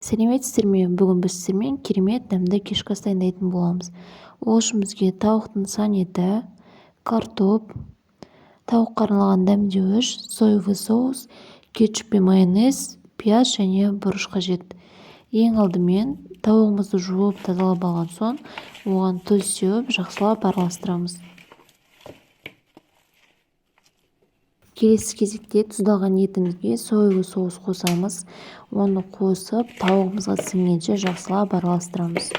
Сәлеметсіздер ме? Бүгін біз сіздермен керемет дәмді кешкі ас дайындайтын боламыз. Ол үшін бізге тауықтың сан еті, картоп, тауыққа арналған дәмдеуіш, соевый соус, кетчуп пен майонез, пияз және бұрыш қажет. Ең алдымен тауығымызды жуып тазалап алған соң, оған тұз сеуіп, жақсылап араластырамыз. Келесі кезекте тұздалған етімізге соевый соус қосамыз. Оны қосып, тауығымызға сіңгенше жақсылап араластырамыз.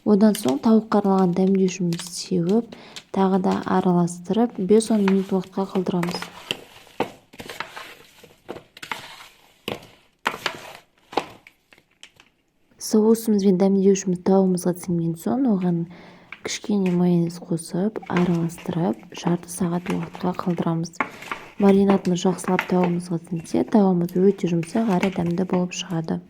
Одан соң тауыққа арналған дәмдеушімізді сеуіп, тағы да араластырып, 5-10 минут уақытқа қалдырамыз. Соусымыз бен дәмдеушіміз тауығымызға сіңген соң, оған кішкене майонез қосып, араластырып, жарты сағат уақытқа қалдырамыз. Маринадымыз жақсылап тауығымызға сіңсе, тауығымыз өте жұмсақ әрі дәмді болып шығады.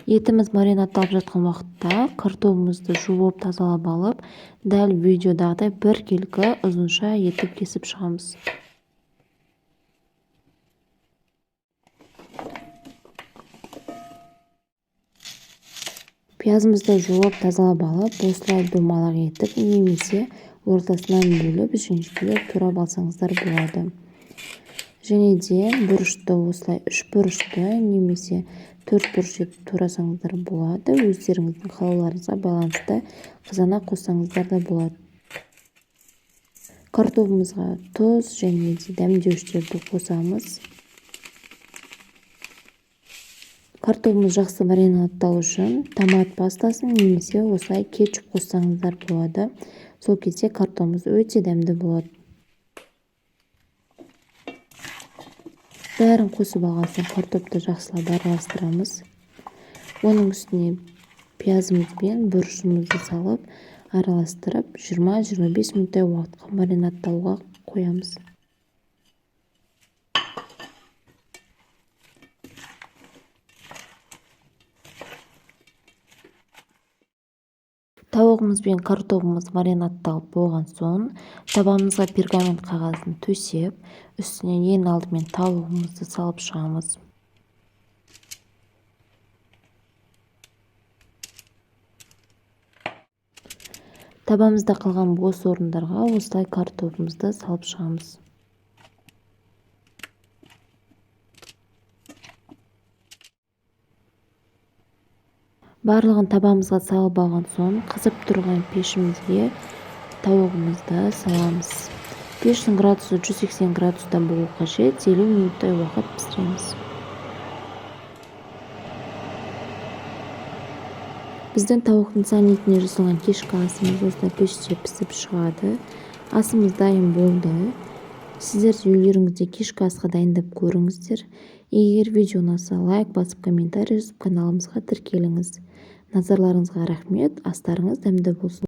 Етіміз маринадталып жатқан уақытта картопымызды жуып тазалап алып, дәл видеодағыдай бір келкі ұзынша етіп кесіп шығамыз. Пиязымызды жуып тазалап алып, осылай домалақ етіп, немесе ортасынан бөліп, жіңішкелеп турап алсаңыздар болады. Және де бұрышты осылай 3 бұрышты немесе 4 бұрыш етіп турасаңыздар болады. Өздеріңіздің қалауларыңызға байланысты қызанақ қоссаңыздар да болады. Картопымызға тұз және де дәмдеуіштерді қосамыз. Картопымыз жақсы маринадталу үшін томат пастасын немесе осылай кетчуп қоссаңыздар болады. Сол кезде картопымыз өте дәмді болады. Бәрін қосып алған соң картопты жақсылап араластырамыз. Оның үстіне пиязымыз бен бұрышымызды салып, араластырып, 20-25 минуттай уақытқа маринадталуға қоямыз. Тауығымыз бен картопымыз маринадталып болған соң, табанымызға пергамент қағазын төсеп, үстіне ең алдымен тауығымызды салып шығамыз. Табамызда қалған бос орындарға осылай картопымызды салып шығамыз. Барлығын табамызға салып алған соң, қызып тұрған пешімізге тауығымызды саламыз. Пештің градусы 180 градуста болу қажет, 50 минуттай уақыт пісіреміз. Біздің тауықтың сан етіне жасалған кешкі асымыз осылай пеште пісіп шығады. Асымыз дайын болды. Сіздер үйлеріңізде кешкі асқа дайындап көріңіздер. Егер видео ұнаса, лайк басып, комментарий жазып, каналымызға тіркеліңіз. Назарларыңызға рахмет, астарыңыз дәмді болсын.